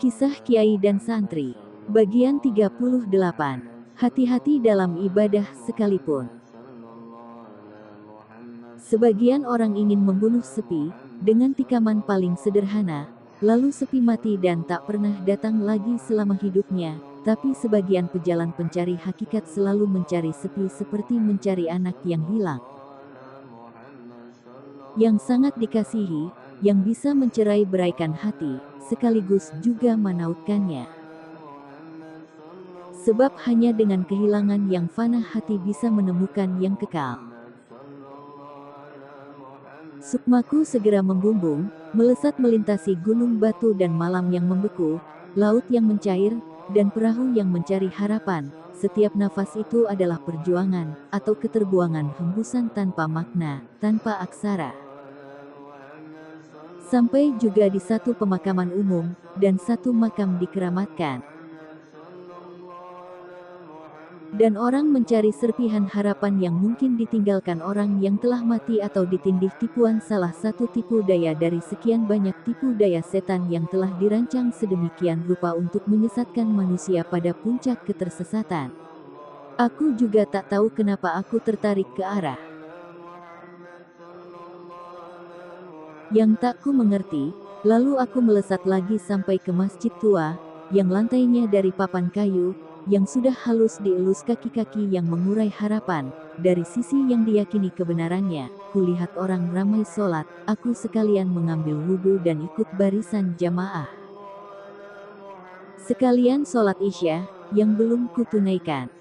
Kisah Kiai dan Santri. Bagian 38. Hati-hati dalam ibadah sekalipun. Sebagian orang ingin membunuh sepi, dengan tikaman paling sederhana, lalu sepi mati dan tak pernah datang lagi selama hidupnya, tapi sebagian pejalan pencari hakikat selalu mencari sepi seperti mencari anak yang hilang. Yang sangat dikasihi, yang bisa mencerai-beraikan hati, sekaligus juga menautkannya. Sebab hanya dengan kehilangan yang fana hati bisa menemukan yang kekal. Sukmaku segera membumbung, melesat melintasi gunung batu dan malam yang membeku, laut yang mencair, dan perahu yang mencari harapan. Setiap nafas itu adalah perjuangan, atau keterbuangan hembusan tanpa makna, tanpa aksara. Sampai juga di satu pemakaman umum, dan satu makam dikeramatkan. Dan orang mencari serpihan harapan yang mungkin ditinggalkan orang yang telah mati atau ditindih tipuan salah satu tipu daya dari sekian banyak tipu daya setan yang telah dirancang sedemikian rupa untuk menyesatkan manusia pada puncak ketersesatan. Aku juga tak tahu kenapa aku tertarik ke arah yang tak ku mengerti, lalu aku melesat lagi sampai ke masjid tua, yang lantainya dari papan kayu, yang sudah halus dielus kaki-kaki yang mengurai harapan. Dari sisi yang diyakini kebenarannya, kulihat orang ramai sholat, aku sekalian mengambil wudhu dan ikut barisan jamaah. Sekalian sholat isya, yang belum kutunaikan.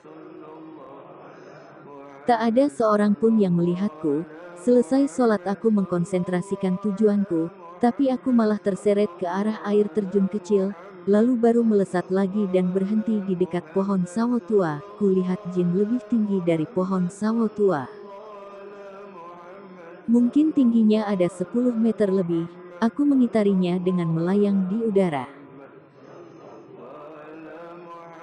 Tak ada seorang pun yang melihatku. Selesai sholat aku mengkonsentrasikan tujuanku, tapi aku malah terseret ke arah air terjun kecil, lalu baru melesat lagi dan berhenti di dekat pohon sawo tua. Kulihat jin lebih tinggi dari pohon sawo tua. Mungkin tingginya ada 10 meter lebih. Aku mengitarinya dengan melayang di udara.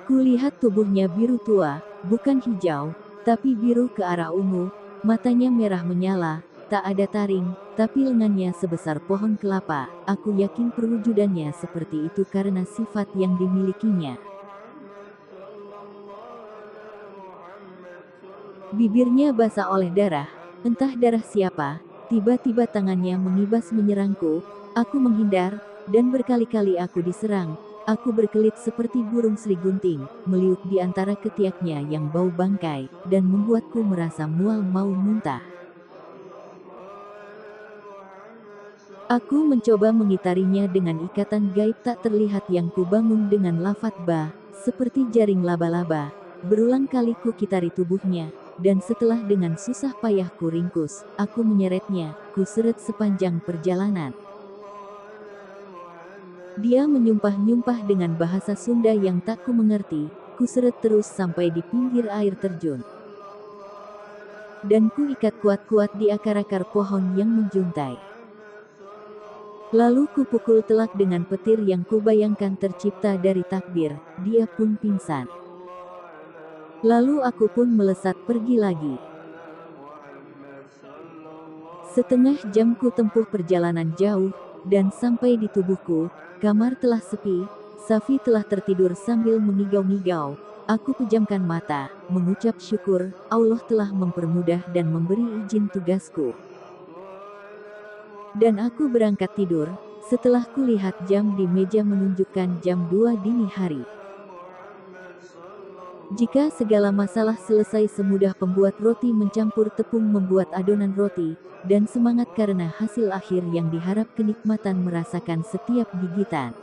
Kulihat tubuhnya biru tua, bukan hijau, tapi biru ke arah ungu. Matanya merah menyala, tak ada taring, tapi lengannya sebesar pohon kelapa. Aku yakin perwujudannya seperti itu karena sifat yang dimilikinya. Bibirnya basah oleh darah, entah darah siapa. Tiba-tiba tangannya mengibas menyerangku, aku menghindar, dan berkali-kali aku diserang. Aku berkelit seperti burung serigunting, meliuk di antara ketiaknya yang bau bangkai, dan membuatku merasa mual mau muntah. Aku mencoba mengitarinya dengan ikatan gaib tak terlihat yang kubangun dengan lafaz ba, seperti jaring laba-laba. Berulang kali ku kitari tubuhnya, dan setelah dengan susah payah ku ringkus, aku menyeretnya, ku seret sepanjang perjalanan. Dia menyumpah-nyumpah dengan bahasa Sunda yang tak ku mengerti, ku seret terus sampai di pinggir air terjun. Dan ku ikat kuat-kuat di akar-akar pohon yang menjuntai. Lalu ku pukul telak dengan petir yang ku bayangkan tercipta dari takbir, dia pun pingsan. Lalu aku pun melesat pergi lagi. Setengah jam ku tempuh perjalanan jauh, dan sampai di tubuhku, kamar telah sepi, Safi telah tertidur sambil mengigau-ngigau. Aku pejamkan mata, mengucap syukur, Allah telah mempermudah dan memberi izin tugasku. Dan aku berangkat tidur, setelah kulihat jam di meja menunjukkan jam 2 dini hari. Jika segala masalah selesai semudah pembuat roti mencampur tepung membuat adonan roti, dan semangat karena hasil akhir yang diharap kenikmatan merasakan setiap gigitan.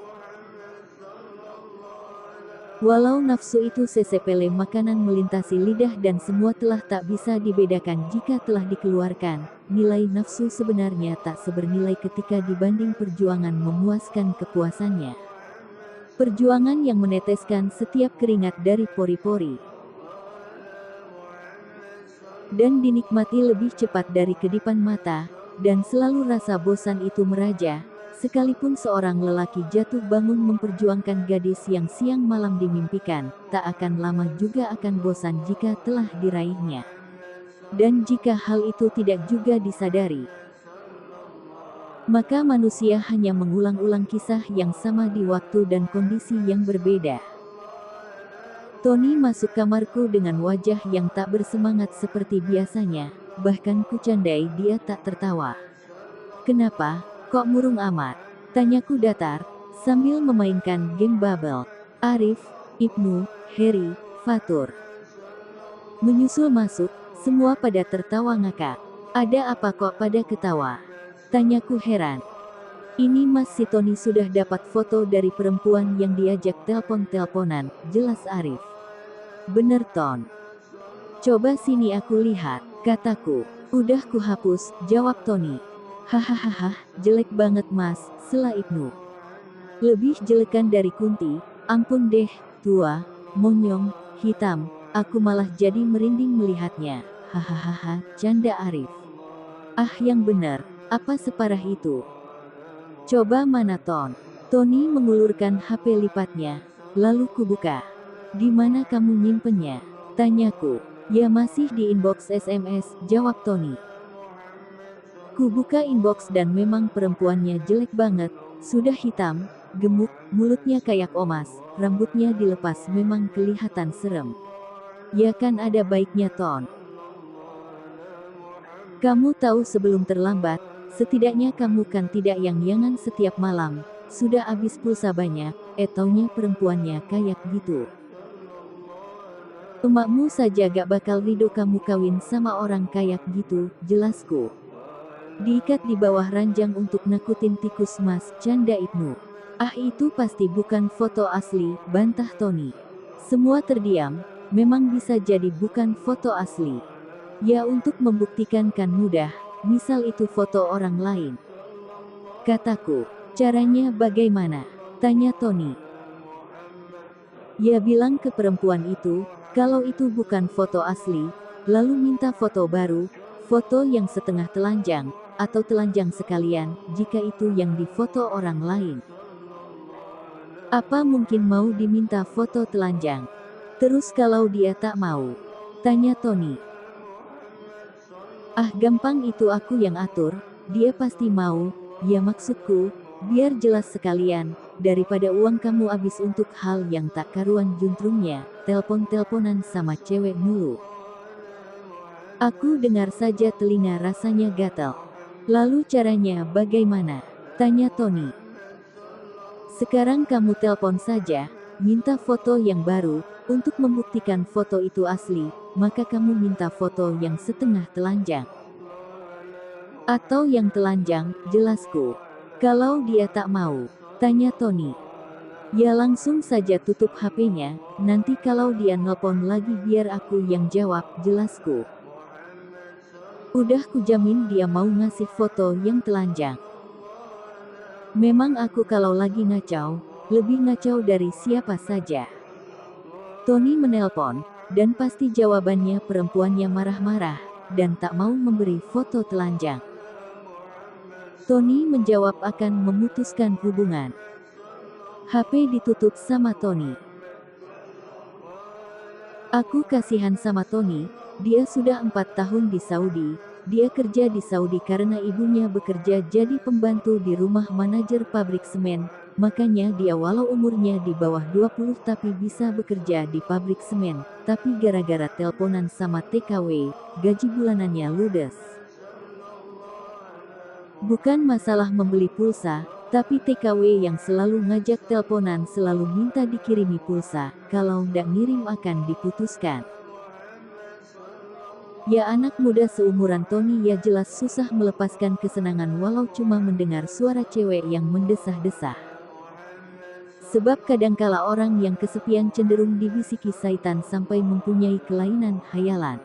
Walau nafsu itu sesepele makanan melintasi lidah dan semua telah tak bisa dibedakan jika telah dikeluarkan, nilai nafsu sebenarnya tak sebernilai ketika dibanding perjuangan memuaskan kepuasannya. Perjuangan yang meneteskan setiap keringat dari pori-pori. Dan dinikmati lebih cepat dari kedipan mata, dan selalu rasa bosan itu meraja. Sekalipun seorang lelaki jatuh bangun memperjuangkan gadis yang siang malam dimimpikan, tak akan lama juga akan bosan jika telah diraihnya. Dan jika hal itu tidak juga disadari, maka manusia hanya mengulang-ulang kisah yang sama di waktu dan kondisi yang berbeda. Tony masuk kamarku dengan wajah yang tak bersemangat seperti biasanya, bahkan kucandai dia tak tertawa. "Kenapa, kok murung amat?" tanyaku datar, sambil memainkan game bubble. Arif, Ibnu, Heri, Fatur menyusul masuk, semua pada tertawa ngakak. "Ada apa kok pada ketawa?" tanyaku heran. "Ini Mas, si Tony sudah dapat foto dari perempuan yang diajak telpon-telponan," jelas Arif. "Bener Ton? Coba sini aku lihat," kataku. "Udah kuhapus," jawab Tony. "Hahaha, jelek banget Mas," sela Ibnu. "Lebih jelekan dari Kunti, ampun deh, tua, monyong, hitam, aku malah jadi merinding melihatnya." "Hahaha," canda Arif. "Ah yang bener, apa separah itu? Coba mana Ton?" Tony mengulurkan HP lipatnya, lalu kubuka. "Di mana kamu nyimpennya?" tanyaku. "Ya masih di inbox SMS," jawab Tony. Kubuka inbox dan memang perempuannya jelek banget, sudah hitam, gemuk, mulutnya kayak omas, rambutnya dilepas memang kelihatan serem. "Ya kan ada baiknya Ton. Kamu tahu sebelum terlambat, setidaknya kamu kan tidak yang-yangan setiap malam, sudah habis pulsa banyak, taunya perempuannya kayak gitu. Emakmu saja gak bakal ridho kamu kawin sama orang kayak gitu," jelasku. "Diikat di bawah ranjang untuk nakutin tikus Mas," canda Ibnu. "Ah itu pasti bukan foto asli," bantah Tony. Semua terdiam, memang bisa jadi bukan foto asli. "Ya untuk membuktikan kan mudah, misal itu foto orang lain," kataku. "Caranya bagaimana?" tanya Tony. "Ya bilang ke perempuan itu, kalau itu bukan foto asli, lalu minta foto baru, foto yang setengah telanjang, atau telanjang sekalian, jika itu yang difoto orang lain." "Apa mungkin mau diminta foto telanjang? Terus kalau dia tak mau?" tanya Tony. "Ah gampang itu aku yang atur, dia pasti mau, ya maksudku, biar jelas sekalian, daripada uang kamu habis untuk hal yang tak karuan juntrungnya, telpon-telponan sama cewek mulu." Aku dengar saja telinga rasanya gatal. "Lalu caranya bagaimana?" tanya Tony. "Sekarang kamu telpon saja, minta foto yang baru, untuk membuktikan foto itu asli, maka kamu minta foto yang setengah telanjang. Atau yang telanjang," jelasku. "Kalau dia tak mau?" tanya Tony. "Ya langsung saja tutup HP-nya, nanti kalau dia nelpon lagi biar aku yang jawab," jelasku. Udah kujamin dia mau ngasih foto yang telanjang. Memang aku kalau lagi ngacau, lebih ngacau dari siapa saja. Tony menelpon, dan pasti jawabannya perempuannya marah-marah, dan tak mau memberi foto telanjang. Tony menjawab akan memutuskan hubungan. HP ditutup sama Tony. Aku kasihan sama Tony, dia sudah 4 tahun di Saudi, dia kerja di Saudi karena ibunya bekerja jadi pembantu di rumah manajer pabrik semen, makanya dia walau umurnya di bawah 20 tapi bisa bekerja di pabrik semen, tapi gara-gara telponan sama TKW, gaji bulanannya ludes. Bukan masalah membeli pulsa, tapi TKW yang selalu ngajak telponan selalu minta dikirimi pulsa, kalau ndak ngirim akan diputuskan. Ya anak muda seumuran Tony ya jelas susah melepaskan kesenangan walau cuma mendengar suara cewek yang mendesah-desah. Sebab kadangkala orang yang kesepian cenderung dibisiki syaitan sampai mempunyai kelainan hayalan.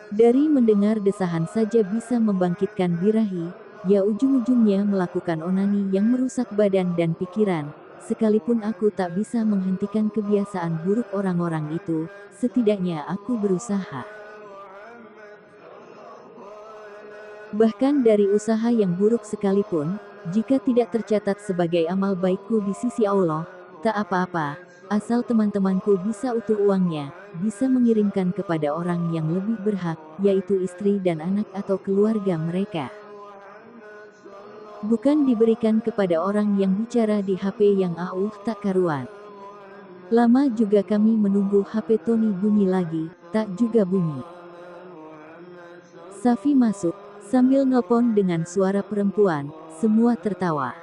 Dari mendengar desahan saja bisa membangkitkan birahi, ya ujung-ujungnya melakukan onani yang merusak badan dan pikiran. Sekalipun aku tak bisa menghentikan kebiasaan buruk orang-orang itu, setidaknya aku berusaha. Bahkan dari usaha yang buruk sekalipun, jika tidak tercatat sebagai amal baikku di sisi Allah, tak apa-apa. asal teman-temanku bisa utuh uangnya, bisa mengirimkan kepada orang yang lebih berhak, yaitu istri dan anak atau keluarga mereka. Bukan diberikan kepada orang yang bicara di HP yang tak karuan. Lama juga kami menunggu HP Tony bunyi lagi, tak juga bunyi. Safi masuk, sambil nelpon dengan suara perempuan, semua tertawa.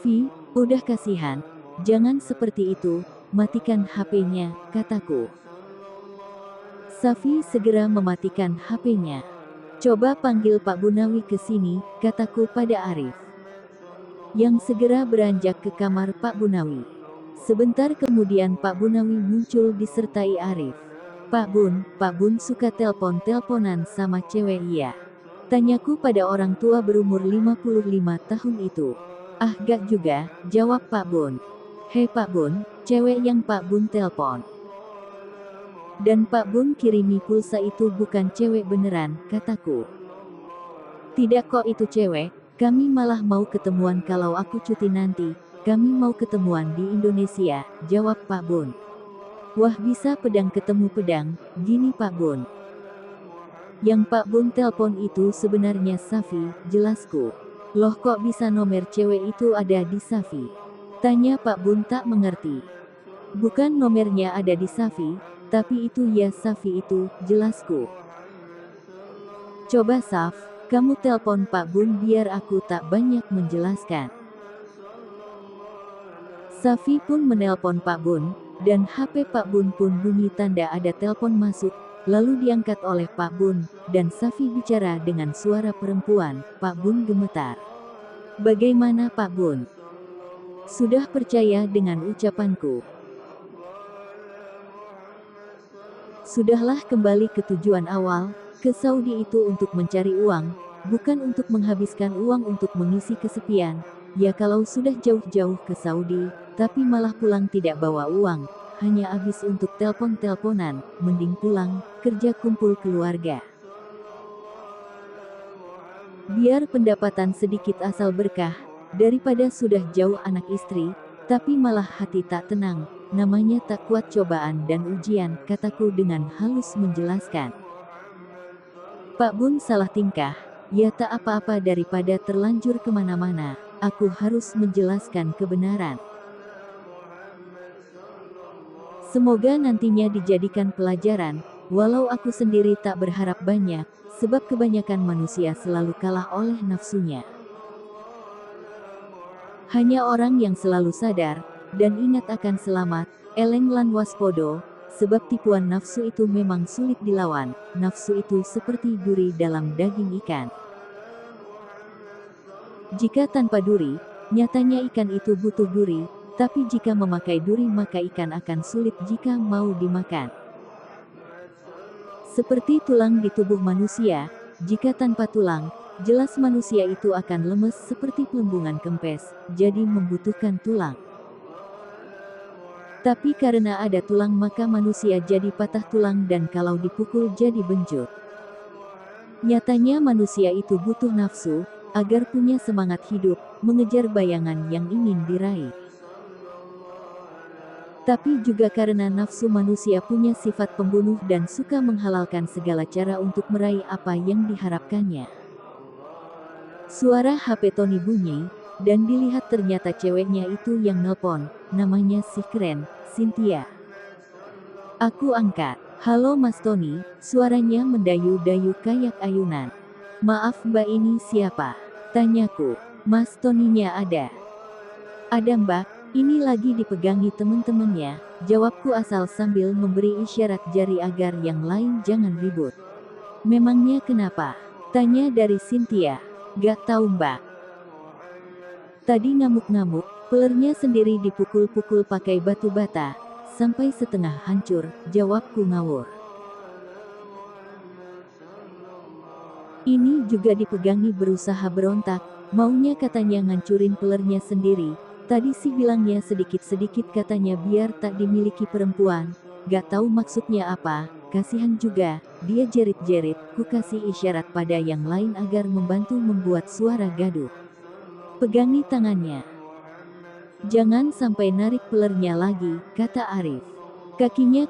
"Vi, udah kasihan, jangan seperti itu, matikan HP-nya," kataku. Safi segera mematikan HP-nya. "Coba panggil Pak Bunawi ke sini," kataku pada Arif. Yang segera beranjak ke kamar Pak Bunawi. Sebentar kemudian Pak Bunawi muncul disertai Arif. Pak Bun suka telpon-telponan sama cewek iya?" Tanyaku pada orang tua berumur 55 tahun itu. "Ah gak juga," jawab Pak Bun. "Hei Pak Bun, cewek yang Pak Bun telpon. Dan Pak Bun kirimi pulsa itu bukan cewek beneran," kataku. "Tidak kok itu cewek, kami malah mau ketemuan kalau aku cuti nanti, kami mau ketemuan di Indonesia," jawab Pak Bun. "Wah bisa pedang ketemu pedang, gini Pak Bun. Yang Pak Bun telpon itu sebenarnya Safi," jelasku. "Loh kok bisa nomor cewek itu ada di Safi?" tanya Pak Bun tak mengerti. "Bukan nomornya ada di Safi, tapi itu ya Safi itu," jelasku. "Coba Saf, kamu telpon Pak Bun biar aku tak banyak menjelaskan." Safi pun menelpon Pak Bun, dan HP Pak Bun pun bunyi tanda ada telpon masuk, lalu diangkat oleh Pak Bun, dan Safi bicara dengan suara perempuan. Pak Bun gemetar. "Bagaimana Pak Bun? Sudah percaya dengan ucapanku?" "Sudahlah kembali ke tujuan awal, ke Saudi itu untuk mencari uang, bukan untuk menghabiskan uang untuk mengisi kesepian. Ya kalau sudah jauh-jauh ke Saudi, tapi malah pulang tidak bawa uang, hanya habis untuk telpon-telponan, mending pulang, kerja kumpul keluarga. Biar pendapatan sedikit asal berkah, daripada sudah jauh anak istri, tapi malah hati tak tenang, namanya tak kuat cobaan dan ujian," kataku dengan halus menjelaskan. Pak Bun salah tingkah, ya tak apa-apa daripada terlanjur kemana-mana, aku harus menjelaskan kebenaran. Semoga nantinya dijadikan pelajaran, walau aku sendiri tak berharap banyak, sebab kebanyakan manusia selalu kalah oleh nafsunya. Hanya orang yang selalu sadar, dan ingat akan selamat, eleng lan waspodo, sebab tipuan nafsu itu memang sulit dilawan, nafsu itu seperti duri dalam daging ikan. Jika tanpa duri, nyatanya ikan itu butuh duri, tapi jika memakai duri maka ikan akan sulit jika mau dimakan. Seperti tulang di tubuh manusia, jika tanpa tulang, jelas manusia itu akan lemes seperti pelembungan kempes, jadi membutuhkan tulang. Tapi karena ada tulang maka manusia jadi patah tulang dan kalau dipukul jadi benjut. Nyatanya manusia itu butuh nafsu, agar punya semangat hidup, mengejar bayangan yang ingin diraih. Tapi juga karena nafsu manusia punya sifat pembunuh dan suka menghalalkan segala cara untuk meraih apa yang diharapkannya. Suara HP Tony bunyi, dan dilihat ternyata ceweknya itu yang nelpon, namanya si keren, Cynthia. Aku angkat. "Halo Mas Tony," suaranya mendayu-dayu kayak ayunan. "Maaf Mbak, ini siapa?" tanyaku. "Mas Tony-nya ada." "Ada Mbak, ini lagi dipegangi temen-temennya," jawabku asal sambil memberi isyarat jari agar yang lain jangan ribut. "Memangnya kenapa?" tanya dari Cynthia. "Gak tahu Mbak. Tadi ngamuk-ngamuk, pelernya sendiri dipukul-pukul pakai batu bata, sampai setengah hancur," jawabku ngawur. "Ini juga dipegangi berusaha berontak, maunya katanya ngancurin pelernya sendiri. Tadi sih bilangnya sedikit-sedikit katanya biar tak dimiliki perempuan, gak tahu maksudnya apa, kasihan juga, dia jerit-jerit." Ku kasih isyarat pada yang lain agar membantu membuat suara gaduh. "Pegangi tangannya." Jangan sampai narik pelernya lagi, kata Arif. Kakinya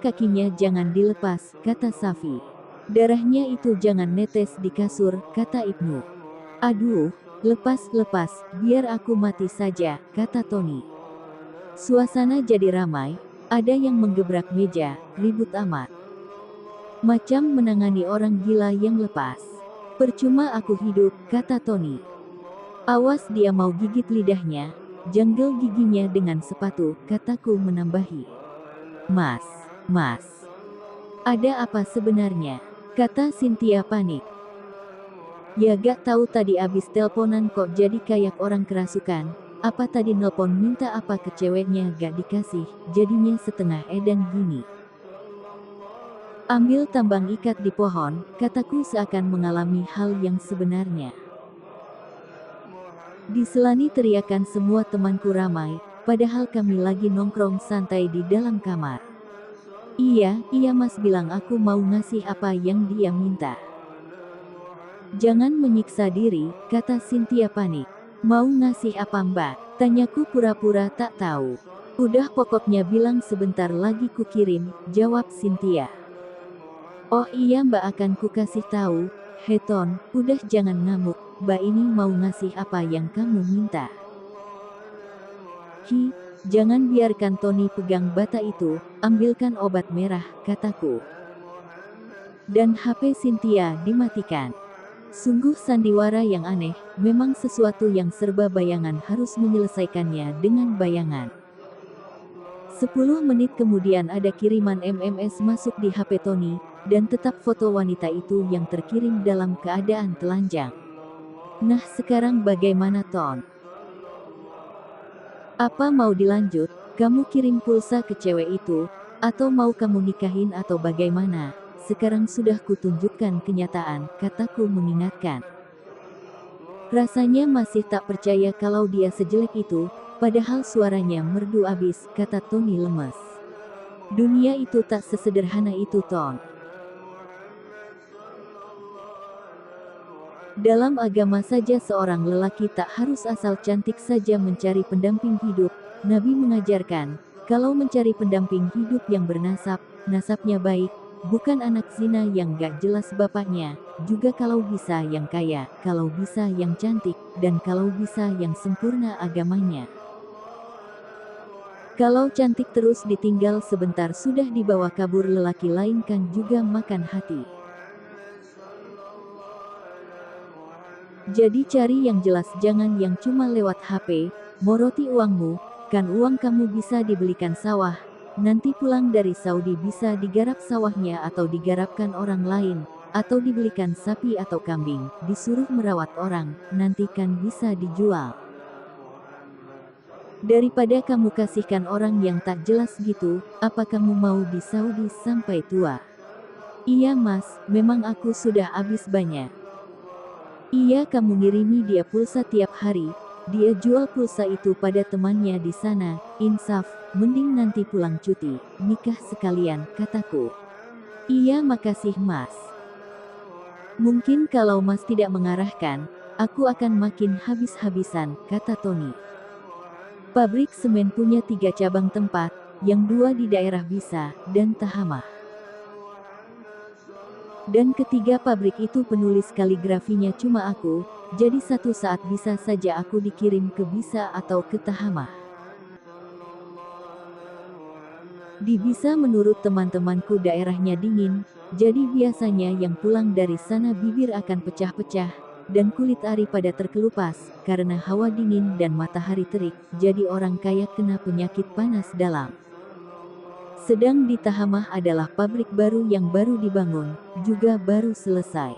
jangan dilepas, kata Safi. Darahnya itu jangan netes di kasur, kata Ibnu. Aduh, lepas, biar aku mati saja, kata Tony. Suasana jadi ramai, ada yang menggebrak meja, ribut amat. Macam menangani orang gila yang lepas. Percuma aku hidup, kata Tony. Awas dia mau gigit lidahnya, janggel giginya dengan sepatu, kataku menambahi. Mas. Ada apa sebenarnya? Kata Cynthia panik. Ya gak tahu tadi abis teleponan kok jadi kayak orang kerasukan. Apa tadi nelpon minta apa ke ceweknya gak dikasih, jadinya setengah edan gini. Ambil tambang ikat di pohon, kataku seakan mengalami hal yang sebenarnya. Diselani teriakan semua temanku ramai, padahal kami lagi nongkrong santai di dalam kamar. Iya mas bilang aku mau ngasih apa yang dia minta. Jangan menyiksa diri, kata Cynthia panik. Mau ngasih apa mbak? Tanyaku pura-pura tak tahu. Udah pokoknya bilang sebentar lagi kukirim, jawab Cynthia. Oh iya mbak akan kukasih tahu. Heton, udah jangan ngamuk, mbak ini mau ngasih apa yang kamu minta. Hi, jangan biarkan Tony pegang bata itu, ambilkan obat merah, kataku. Dan HP Cynthia dimatikan. Sungguh sandiwara yang aneh, memang sesuatu yang serba bayangan harus menyelesaikannya dengan bayangan. 10 menit kemudian ada kiriman MMS masuk di HP Tony, dan tetap foto wanita itu yang terkirim dalam keadaan telanjang. Nah sekarang bagaimana Ton? Apa mau dilanjut, kamu kirim pulsa ke cewek itu, atau mau kamu nikahin atau bagaimana? Sekarang sudah kutunjukkan kenyataan, kataku mengingatkan. Rasanya masih tak percaya kalau dia sejelek itu, padahal suaranya merdu abis, kata Tony lemes. Dunia itu tak sesederhana itu Ton. Dalam agama saja seorang lelaki tak harus asal cantik saja mencari pendamping hidup. Nabi mengajarkan, kalau mencari pendamping hidup yang bernasab, nasabnya baik, bukan anak zina yang gak jelas bapaknya, juga kalau bisa yang kaya, kalau bisa yang cantik, dan kalau bisa yang sempurna agamanya. Kalau cantik terus ditinggal sebentar sudah dibawa kabur lelaki lain kan juga makan hati. Jadi cari yang jelas jangan yang cuma lewat HP, moroti uangmu, kan uang kamu bisa dibelikan sawah, nanti pulang dari Saudi bisa digarap sawahnya atau digarapkan orang lain, atau dibelikan sapi atau kambing, disuruh merawat orang, nanti kan bisa dijual. Daripada kamu kasihkan orang yang tak jelas gitu, apa kamu mau di Saudi sampai tua? Iya mas, memang aku sudah habis banyak. Iya kamu ngirimi dia pulsa tiap hari, dia jual pulsa itu pada temannya di sana, insaf, mending nanti pulang cuti, nikah sekalian, kataku. Iya makasih mas. Mungkin kalau mas tidak mengarahkan, aku akan makin habis-habisan, kata Tony. Pabrik semen punya 3 cabang tempat, yang 2 di daerah Bisa, dan Tahamah. Dan ketiga pabrik itu penulis kaligrafinya cuma aku, jadi satu saat bisa saja aku dikirim ke Bisa atau ke Tahamah. Di Bisa menurut teman-temanku daerahnya dingin, jadi biasanya yang pulang dari sana bibir akan pecah-pecah, dan kulit ari pada terkelupas, karena hawa dingin dan matahari terik, jadi orang kaya kena penyakit panas dalam. Sedang di Tahamah adalah pabrik baru yang baru dibangun, juga baru selesai.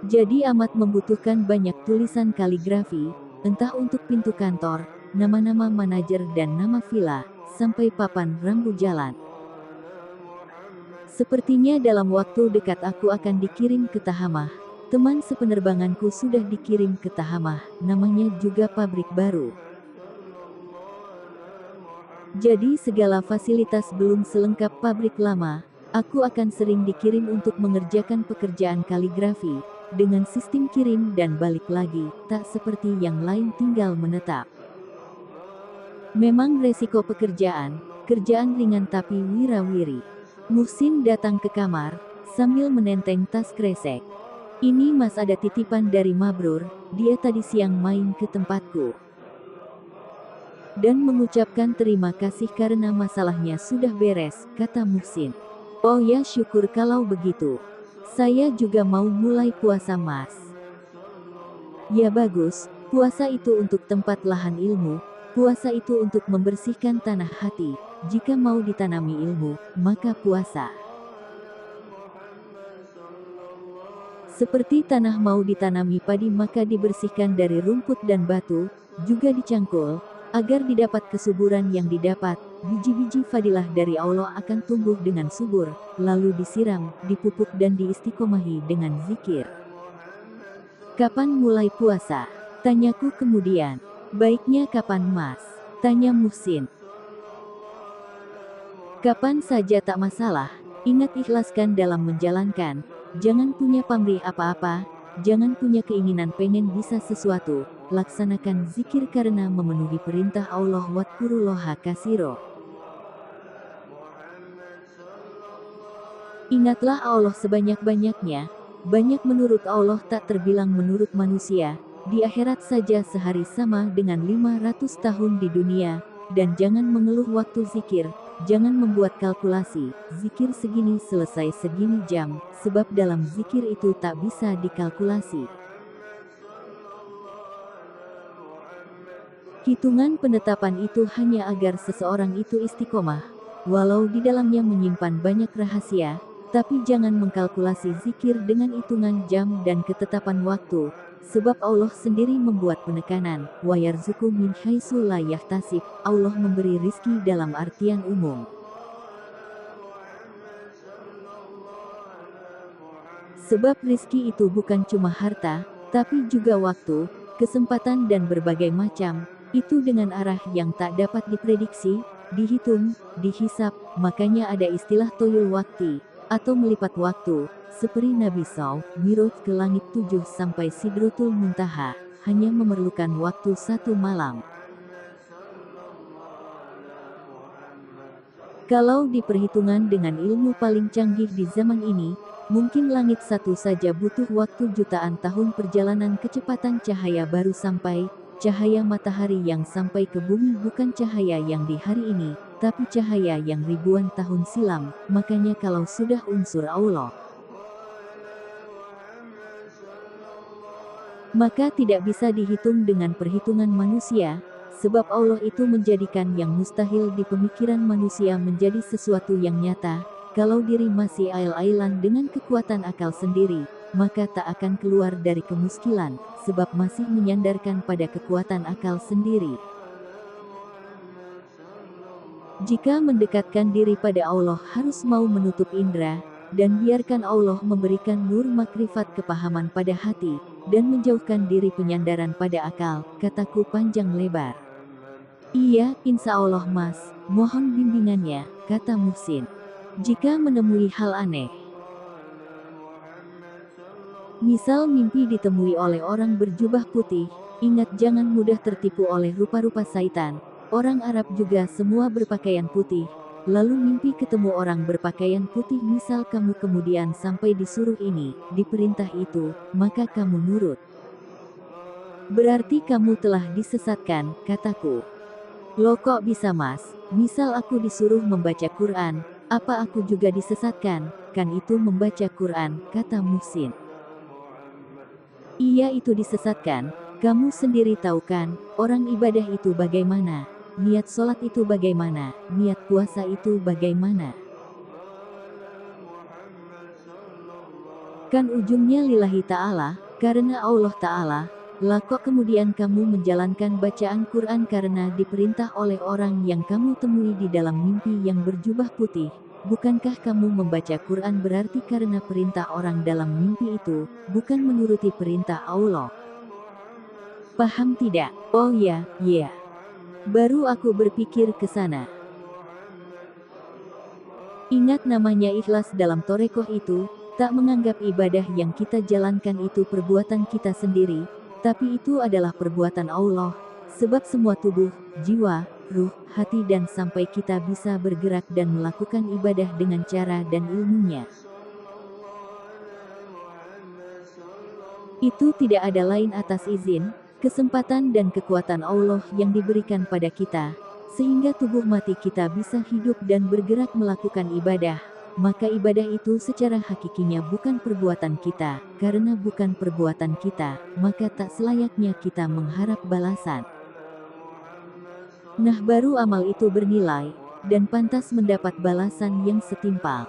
Jadi amat membutuhkan banyak tulisan kaligrafi, entah untuk pintu kantor, nama-nama manajer dan nama villa, sampai papan rambu jalan. Sepertinya dalam waktu dekat aku akan dikirim ke Tahamah. Teman sepenerbanganku sudah dikirim ke Tahamah, namanya juga pabrik baru. Jadi segala fasilitas belum selengkap pabrik lama, aku akan sering dikirim untuk mengerjakan pekerjaan kaligrafi, dengan sistem kirim dan balik lagi, tak seperti yang lain tinggal menetap. Memang resiko kerjaan ringan tapi wirawiri. Muhsin datang ke kamar, sambil menenteng tas kresek. Ini mas, ada titipan dari Mabrur, dia tadi siang main ke tempatku. Dan mengucapkan terima kasih karena masalahnya sudah beres, kata Muhsin. Oh ya, syukur kalau begitu. Saya juga mau mulai puasa mas. Ya bagus, puasa itu untuk tempat lahan ilmu, puasa itu untuk membersihkan tanah hati. Jika mau ditanami ilmu, maka puasa. Seperti tanah mau ditanami padi maka dibersihkan dari rumput dan batu, juga dicangkul, agar didapat kesuburan yang didapat. Biji-biji fadilah dari Allah akan tumbuh dengan subur, lalu disiram, dipupuk dan diistiqomahi dengan zikir. Kapan mulai puasa? Tanyaku kemudian. Baiknya kapan mas? Tanya Muhsin. Kapan saja tak masalah, ingat ikhlaskan dalam menjalankan, jangan punya pamrih apa-apa, jangan punya keinginan pengen bisa sesuatu, laksanakan zikir karena memenuhi perintah Allah wadkurullaha kasiro. Ingatlah Allah sebanyak-banyaknya, banyak menurut Allah tak terbilang menurut manusia, di akhirat saja sehari sama dengan 500 tahun di dunia, dan jangan mengeluh waktu zikir, jangan membuat kalkulasi, zikir segini selesai segini jam, sebab dalam zikir itu tak bisa dikalkulasi. Hitungan penetapan itu hanya agar seseorang itu istiqomah, walau di dalamnya menyimpan banyak rahasia, tapi jangan mengkalkulasi zikir dengan hitungan jam dan ketetapan waktu, sebab Allah sendiri membuat penekanan, wa yarzuqu min haitsu la yahtasib, Allah memberi rizki dalam artian umum. Sebab rizki itu bukan cuma harta, tapi juga waktu, kesempatan dan berbagai macam, itu dengan arah yang tak dapat diprediksi, dihitung, dihisap, makanya ada istilah toyul wakti, atau melipat waktu, seperti Nabi SAW, Miraj ke langit 7 sampai Sidratul Muntaha, hanya memerlukan waktu 1 malam. Kalau diperhitungkan dengan ilmu paling canggih di zaman ini, mungkin langit satu saja butuh waktu jutaan tahun perjalanan kecepatan cahaya baru sampai. Cahaya matahari yang sampai ke bumi bukan cahaya yang di hari ini, tapi cahaya yang ribuan tahun silam, makanya kalau sudah unsur Allah, maka tidak bisa dihitung dengan perhitungan manusia, sebab Allah itu menjadikan yang mustahil di pemikiran manusia menjadi sesuatu yang nyata. Kalau diri masih ail-ailan dengan kekuatan akal sendiri, maka tak akan keluar dari kemuskilan, sebab masih menyandarkan pada kekuatan akal sendiri. Jika mendekatkan diri pada Allah harus mau menutup indera, dan biarkan Allah memberikan nur makrifat kepahaman pada hati, dan menjauhkan diri penyandaran pada akal, kataku panjang lebar. Iya, insya Allah mas, mohon bimbingannya, kata Muhsin. Jika menemui hal aneh, misal mimpi ditemui oleh orang berjubah putih, ingat jangan mudah tertipu oleh rupa-rupa syaitan. Orang Arab juga semua berpakaian putih, lalu mimpi ketemu orang berpakaian putih, misal kamu kemudian sampai disuruh ini, diperintah itu, maka kamu nurut. Berarti kamu telah disesatkan, kataku. Loh kok bisa mas, misal aku disuruh membaca Quran, apa aku juga disesatkan? Kan itu membaca Quran, kata Muhsin. Iya itu disesatkan, kamu sendiri tahu kan, orang ibadah itu bagaimana, niat sholat itu bagaimana, niat puasa itu bagaimana. Kan ujungnya lillahi ta'ala, karena Allah ta'ala, lah kok kemudian kamu menjalankan bacaan Quran karena diperintah oleh orang yang kamu temui di dalam mimpi yang berjubah putih. Bukankah kamu membaca Quran berarti karena perintah orang dalam mimpi itu, bukan menuruti perintah Allah? Paham tidak? Oh ya, ya. Baru aku berpikir ke sana. Ingat namanya ikhlas dalam torekoh itu, Tak menganggap ibadah yang kita jalankan itu perbuatan kita sendiri, tapi itu adalah perbuatan Allah, sebab semua tubuh, jiwa, ruh, hati dan sampai kita bisa bergerak dan melakukan ibadah dengan cara dan ilmunya. Itu tidak ada lain atas izin, kesempatan dan kekuatan Allah yang diberikan pada kita, sehingga tubuh mati kita bisa hidup dan bergerak melakukan ibadah. Maka ibadah itu secara hakikinya bukan perbuatan kita, karena bukan perbuatan kita, maka tak selayaknya kita mengharap balasan. Nah baru amal itu bernilai, dan pantas mendapat balasan yang setimpal.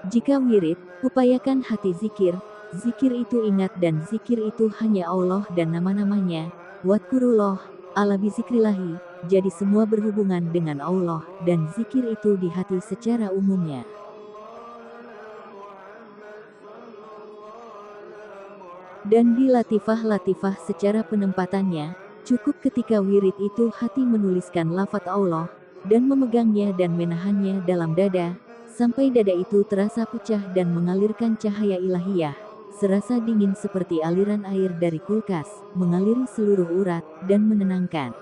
Jika wirid, upayakan hati zikir, zikir itu ingat dan zikir itu hanya Allah dan nama-namanya, wadkurullah, ala bizikrillahi, jadi semua berhubungan dengan Allah, dan zikir itu di hati secara umumnya. Dan di latifah-latifah secara penempatannya, cukup ketika wirid itu hati menuliskan lafaz Allah, dan memegangnya dan menahannya dalam dada, sampai dada itu terasa pecah dan mengalirkan cahaya ilahiyah, serasa dingin seperti aliran air dari kulkas, mengaliri seluruh urat, dan menenangkan.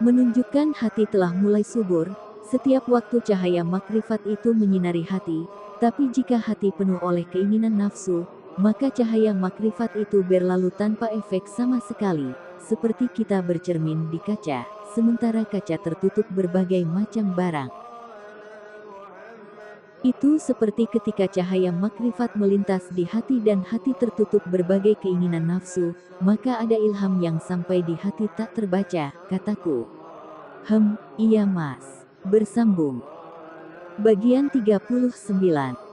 Menunjukkan hati telah mulai subur, setiap waktu cahaya makrifat itu menyinari hati, tapi jika hati penuh oleh keinginan nafsu, maka cahaya makrifat itu berlalu tanpa efek sama sekali, seperti kita bercermin di kaca, sementara kaca tertutup berbagai macam barang. Itu seperti ketika cahaya makrifat melintas di hati dan hati tertutup berbagai keinginan nafsu, maka ada ilham yang sampai di hati tak terbaca, kataku. Iya mas. Bersambung. Bagian 39.